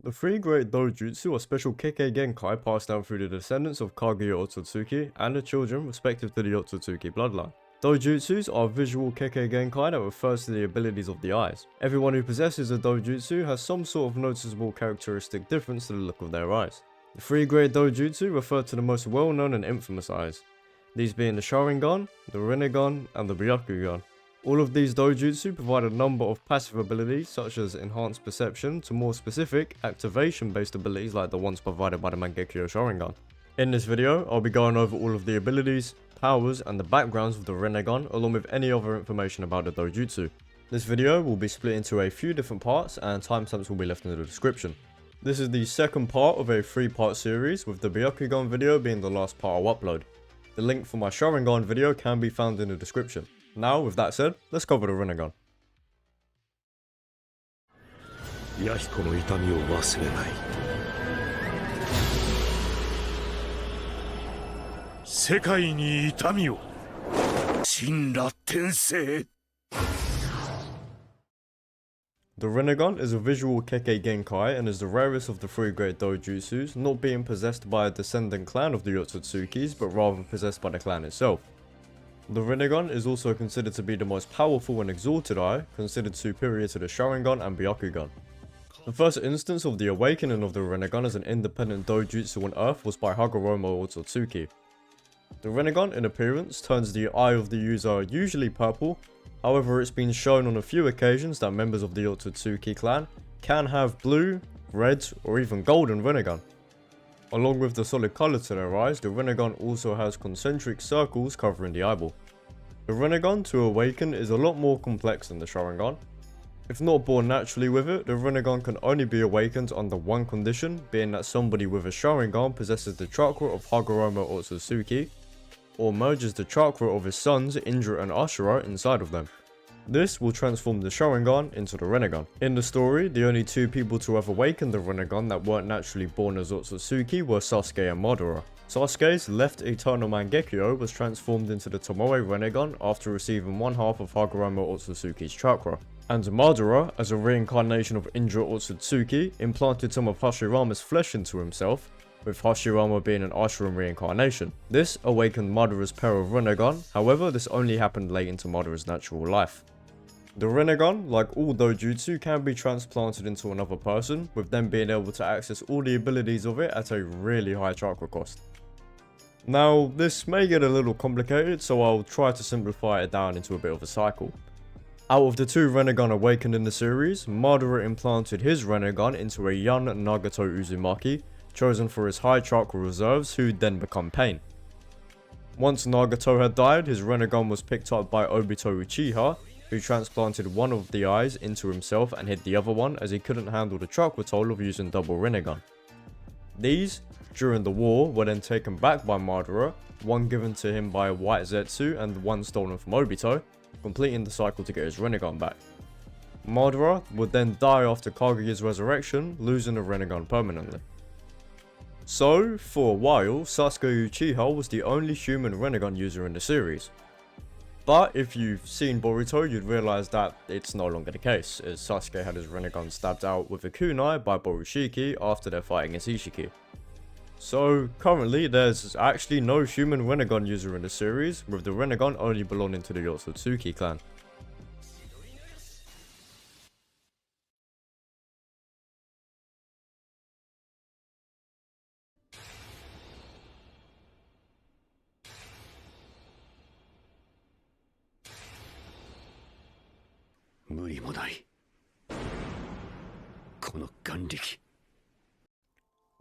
The three great Dojutsu are special Kekkei Genkai passed down through the descendants of Kaguya Otsutsuki and the children respective to the Otsutsuki bloodline. Dojutsus are visual Kekkei Genkai that refers to the abilities of the eyes. Everyone who possesses a Dojutsu has some sort of noticeable characteristic difference to the look of their eyes. The three great Dojutsu refer to the most well-known and infamous eyes, these being the Sharingan, the Rinnegan, and the Byakugan. All of these Dojutsu provide a number of passive abilities such as enhanced perception to more specific activation based abilities like the ones provided by the Mangekyo Sharingan. In this video, I'll be going over all of the abilities, powers, and the backgrounds of the Rinnegan along with any other information about the Dojutsu. This video will be split into a few different parts and timestamps will be left in the description. This is the second part of a 3-part series, with the Byakugan video being the last part I'll upload. The link for my Sharingan video can be found in the description. Now, with that said, let's cover the Rinnegan. 弥彦の痛みを忘れない。世界に痛みを。神羅転生。 The Rinnegan is a visual Kekkei Genkai and is the rarest of the three great Dojutsus, not being possessed by a descendant clan of the Otsutsukis, but rather possessed by the clan itself. The Rinnegan is also considered to be the most powerful and exalted eye, considered superior to the Sharingan and Byakugan. The first instance of the awakening of the Rinnegan as an independent Dojutsu on Earth was by Hagoromo Otsutsuki. The Rinnegan in appearance turns the eye of the user usually purple, however it's been shown on a few occasions that members of the Otsutsuki clan can have blue, red, or even golden Rinnegan. Along with the solid colour to their eyes, the Rinnegan also has concentric circles covering the eyeball. The Rinnegan to awaken is a lot more complex than the Sharingan. If not born naturally with it, the Rinnegan can only be awakened under one condition, being that somebody with a Sharingan possesses the chakra of Hagoromo Otsutsuki, or merges the chakra of his sons Indra and Ashura inside of them. This will transform the Sharingan into the Rinnegan. In the story, the only two people to have awakened the Rinnegan that weren't naturally born as Otsutsuki were Sasuke and Madara. Sasuke's left eternal Mangekyo was transformed into the Tomoe Rinnegan after receiving one half of Hagoromo Otsutsuki's chakra. And Madara, as a reincarnation of Indra Otsutsuki, implanted some of Hashirama's flesh into himself, with Hashirama being an Ashuran reincarnation. This awakened Madara's pair of Rinnegan, however this only happened late into Madara's natural life. The Rinnegan, like all Dojutsu, can be transplanted into another person, with them being able to access all the abilities of it at a really high chakra cost. Now, this may get a little complicated, so I'll try to simplify it down into a bit of a cycle. Out of the two Rinnegan awakened in the series, Madara implanted his Rinnegan into a young Nagato Uzumaki, chosen for his high chakra reserves, who'd then become Pain. Once Nagato had died, his Rinnegan was picked up by Obito Uchiha, who transplanted one of the eyes into himself and hid the other one as he couldn't handle the chakra toll of using double Rinnegan. These, during the war, were then taken back by Madara, one given to him by White Zetsu and one stolen from Obito, completing the cycle to get his Rinnegan back. Madara would then die after Kaguya's resurrection, losing the Rinnegan permanently. So, for a while, Sasuke Uchiha was the only human Rinnegan user in the series. But if you've seen Boruto, you'd realise that it's no longer the case, as Sasuke had his Rinnegan stabbed out with a kunai by Borushiki after their fight against Ishiki. So, currently there's actually no human Rinnegan user in the series, with the Rinnegan only belonging to the Otsutsuki clan.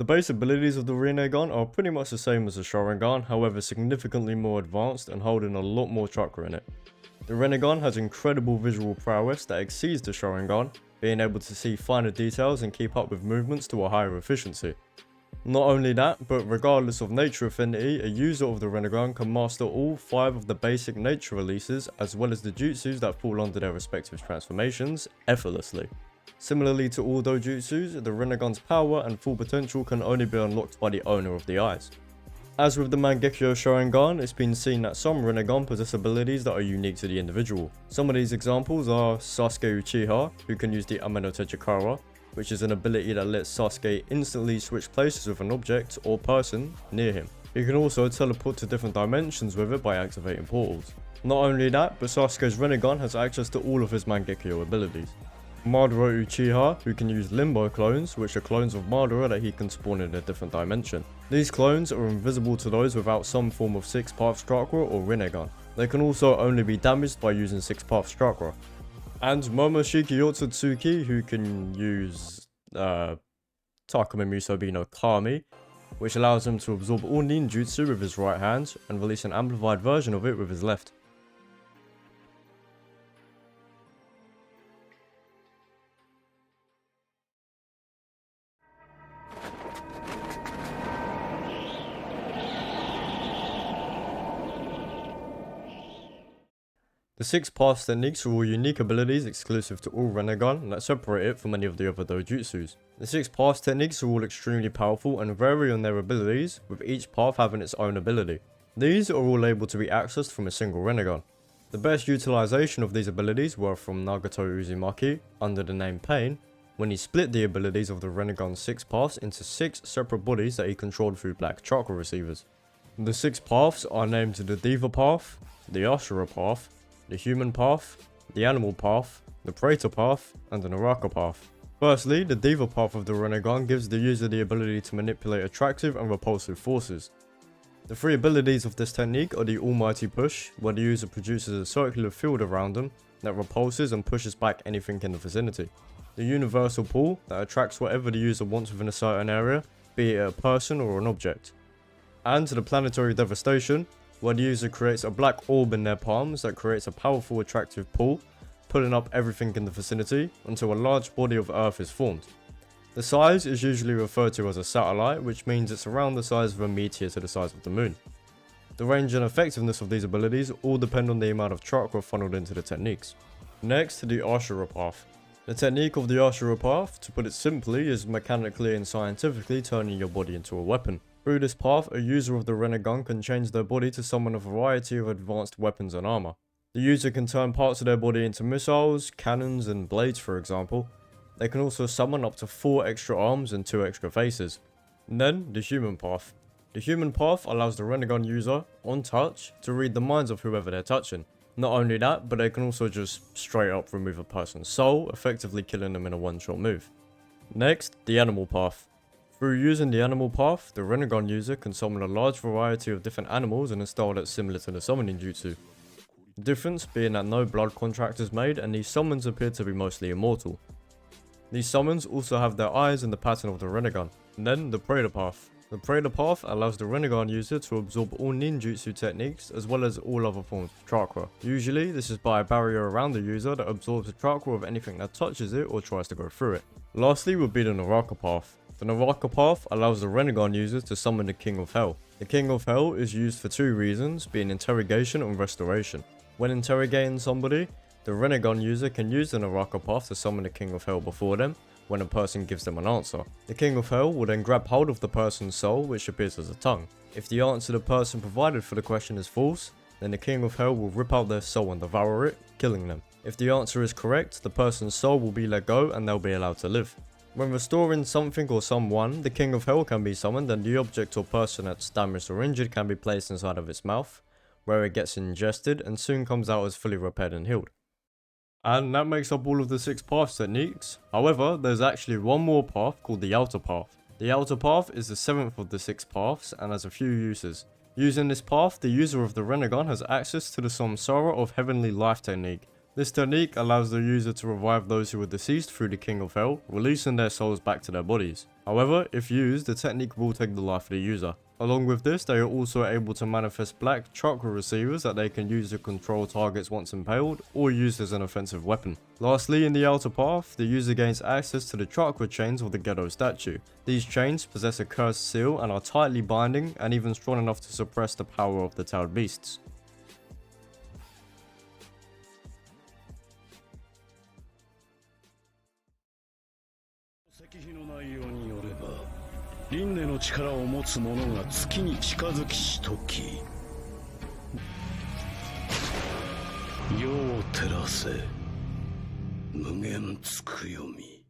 The base abilities of the Rinnegan are pretty much the same as the Sharingan, however significantly more advanced and holding a lot more chakra in it. The Rinnegan has incredible visual prowess that exceeds the Sharingan, being able to see finer details and keep up with movements to a higher efficiency. Not only that, but regardless of nature affinity, a user of the Rinnegan can master all 5 of the basic nature releases as well as the jutsus that fall under their respective transformations effortlessly. Similarly to all Dojutsus, the Rinnegan's power and full potential can only be unlocked by the owner of the eyes. As with the Mangekyo Sharingan, it's been seen that some Rinnegan possess abilities that are unique to the individual. Some of these examples are Sasuke Uchiha, who can use the Ame no Techikara, which is an ability that lets Sasuke instantly switch places with an object or person near him. He can also teleport to different dimensions with it by activating portals. Not only that, but Sasuke's Rinnegan has access to all of his Mangekyo abilities. Madara Uchiha, who can use Limbo clones, which are clones of Madara that he can spawn in a different dimension. These clones are invisible to those without some form of 6 Paths chakra or Rinnegan. They can also only be damaged by using 6 Paths chakra. And Momoshiki Otsutsuki, who can use Takumi Musobi no Kami, which allows him to absorb all ninjutsu with his right hand and release an amplified version of it with his left. The 6 Paths techniques are all unique abilities exclusive to all Rinnegan that separate it from any of the other Dojutsus. The 6 Paths techniques are all extremely powerful and vary on their abilities, with each path having its own ability. These are all able to be accessed from a single Rinnegan. The best utilization of these abilities were from Nagato Uzumaki, under the name Pain, when he split the abilities of the Rinnegan's 6 Paths into 6 separate bodies that he controlled through black chakra receivers. The 6 Paths are named the Diva Path, the Ashura Path, the Human Path, the Animal Path, the Praetor Path, and the Naraka Path. Firstly, the Diva Path of the Rinnegan gives the user the ability to manipulate attractive and repulsive forces. The 3 abilities of this technique are the Almighty Push, where the user produces a circular field around them that repulses and pushes back anything in the vicinity. The Universal Pull, that attracts whatever the user wants within a certain area, be it a person or an object. And the Planetary Devastation, where the user creates a black orb in their palms that creates a powerful attractive pull, pulling up everything in the vicinity until a large body of Earth is formed. The size is usually referred to as a satellite, which means it's around the size of a meteor to the size of the moon. The range and effectiveness of these abilities all depend on the amount of chakra funneled into the techniques. Next, the Ashura Path. The technique of the Ashura Path, to put it simply, is mechanically and scientifically turning your body into a weapon. Through this path, a user of the Rinnegan can change their body to summon a variety of advanced weapons and armor. The user can turn parts of their body into missiles, cannons, and blades, for example. They can also summon up to 4 extra arms and 2 extra faces. And then, the Human Path. The Human Path allows the Rinnegan user, on touch, to read the minds of whoever they're touching. Not only that, but they can also just straight up remove a person's soul, effectively killing them in a one-shot move. Next, the Animal Path. Through using the Animal Path, the Rinnegan user can summon a large variety of different animals in a style that's similar to the summoning jutsu. The difference being that no blood contract is made and these summons appear to be mostly immortal. These summons also have their eyes in the pattern of the Rinnegan. And then the Praetor Path. The Praetor Path allows the Rinnegan user to absorb all ninjutsu techniques as well as all other forms of chakra. Usually this is by a barrier around the user that absorbs the chakra of anything that touches it or tries to go through it. Lastly would be the Naraka Path. The Naraka Path allows the Rinnegan user to summon the King of Hell. The King of Hell is used for 2 reasons, being interrogation and restoration. When interrogating somebody, the Rinnegan user can use the Naraka Path to summon the King of Hell before them, when a person gives them an answer. The King of Hell will then grab hold of the person's soul, which appears as a tongue. If the answer the person provided for the question is false, then the King of Hell will rip out their soul and devour it, killing them. If the answer is correct, the person's soul will be let go and they'll be allowed to live. When restoring something or someone, the King of Hell can be summoned and the object or person that's damaged or injured can be placed inside of its mouth, where it gets ingested and soon comes out as fully repaired and healed. And that makes up all of the 6 path techniques. However, there's actually one more path called the Outer Path. The Outer Path is the 7th of the 6 paths and has a few uses. Using this path, the user of the Rinnegan has access to the Samsara of Heavenly Life technique. This technique allows the user to revive those who were deceased through the King of Hell, releasing their souls back to their bodies. However, if used, the technique will take the life of the user. Along with this, they are also able to manifest black chakra receivers that they can use to control targets once impaled, or used as an offensive weapon. Lastly, in the Outer Path, the user gains access to the chakra chains of the Gedo statue. These chains possess a cursed seal and are tightly binding and even strong enough to suppress the power of the tailed beasts. Rinneの力を持つ者が月に近づきしとき、世を照らせ無限つくよみ。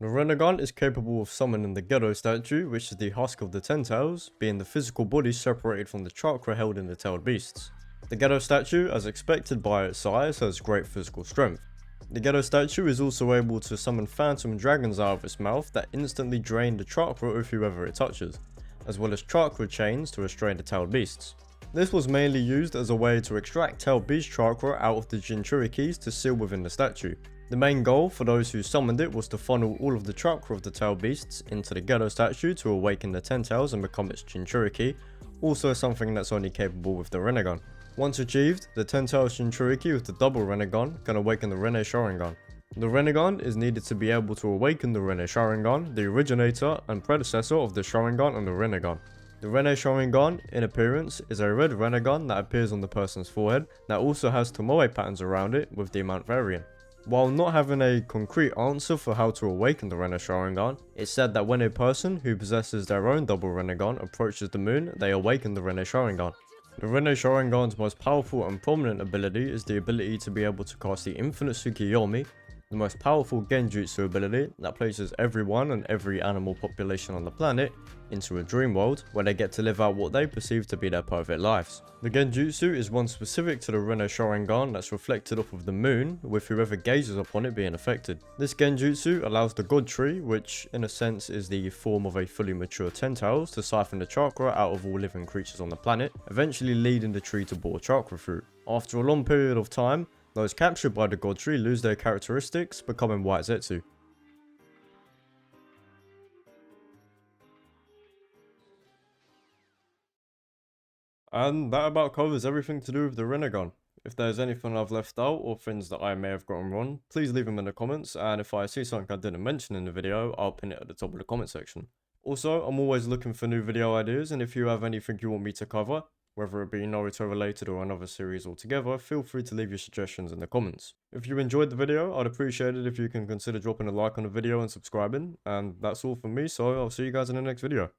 The Rinnegan is capable of summoning the Gedo statue, which is the husk of the Ten Tails, being the physical body separated from the chakra held in the tailed beasts. The Gedo statue, as expected by its size, has great physical strength. The Gedo statue is also able to summon phantom dragons out of its mouth that instantly drain the chakra of whoever it touches, as well as chakra chains to restrain the tailed beasts. This was mainly used as a way to extract tailed beast chakra out of the Jinchurikis to seal within the statue. The main goal for those who summoned it was to funnel all of the chakra of the tailed beasts into the Gedo statue to awaken the Ten Tails and become its Jinchuriki, also something that's only capable with the Rinnegan. Once achieved, the Ten Tails Jinchuriki with the double Rinnegan can awaken the Rinne-Sharingan. The Rinnegan is needed to be able to awaken the Rinne-Sharingan, the originator and predecessor of the Sharingan and the Rinnegan. The Rinne-Sharingan, in appearance, is a red Rinnegan that appears on the person's forehead that also has tomoe patterns around it with the amount varying. While not having a concrete answer for how to awaken the Rinne-Sharingan, it's said that when a person who possesses their own double Rinnegan approaches the moon, they awaken the Rinne-Sharingan. The Rinne-Sharingan's most powerful and prominent ability is the ability to be able to cast the infinite Tsukuyomi, the most powerful genjutsu ability that places everyone and every animal population on the planet into a dream world where they get to live out what they perceive to be their perfect lives. The genjutsu is one specific to the Rinne-Sharingan that's reflected off of the moon, with whoever gazes upon it being affected. This genjutsu allows the god tree, which in a sense is the form of a fully mature Ten Tails, to siphon the chakra out of all living creatures on the planet, eventually leading the tree to bore chakra fruit. After a long period of time, those captured by the god tree lose their characteristics, becoming white Zetsu. And that about covers everything to do with the Rinnegan. If there's anything I've left out or things that I may have gotten wrong, please leave them in the comments, and if I see something I didn't mention in the video, I'll pin it at the top of the comment section. Also, I'm always looking for new video ideas, and if you have anything you want me to cover, whether it be Naruto related or another series altogether, feel free to leave your suggestions in the comments. If you enjoyed the video, I'd appreciate it if you can consider dropping a like on the video and subscribing, and that's all from me, so I'll see you guys in the next video.